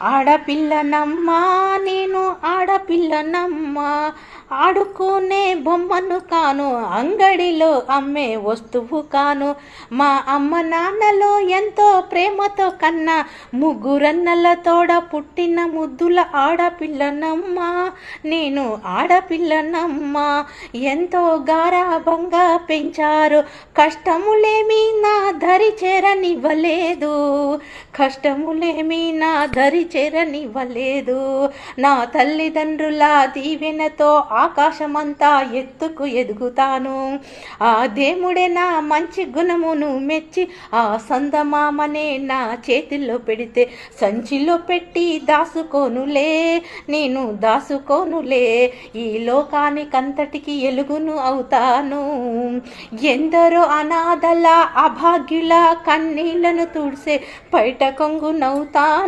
ఆడపిల్లనమ్మా నేను ఆడపిల్లనమ్మా, ఆడుకునే బొమ్మను కాను, అంగడిలో అమ్మే వస్తువు కాను. మా అమ్మ నాన్నలో ఎంతో ప్రేమతో కన్నా ముగ్గురన్నల తోడ పుట్టిన ముద్దుల ఆడపిల్లనమ్మా, నేను ఆడపిల్లనమ్మా. ఎంతో గారాబంగా పెంచారు, కష్టములేమి నా దరి చేరనివ్వలేదు, కష్టములేమి నా దరి చేరనివ్వలేదు. నా తల్లిదండ్రుల దీవెనతో ఆకాశమంతా ఎత్తుకు ఎదుగుతాను. ఆ దేవుడే నా మంచి గుణమును మెచ్చి ఆ సందమామనే నా చేతిలో పెడితే సంచిలో పెట్టి దాసుకోనులే, నేను దాసుకోనులే. ఈ లోకానికంతటికి ఎలుగును అవుతాను. ఎందరో అనాథల అభాగ్యుల కన్నీళ్లను తుడిసే బయట కొంగునవుతాను.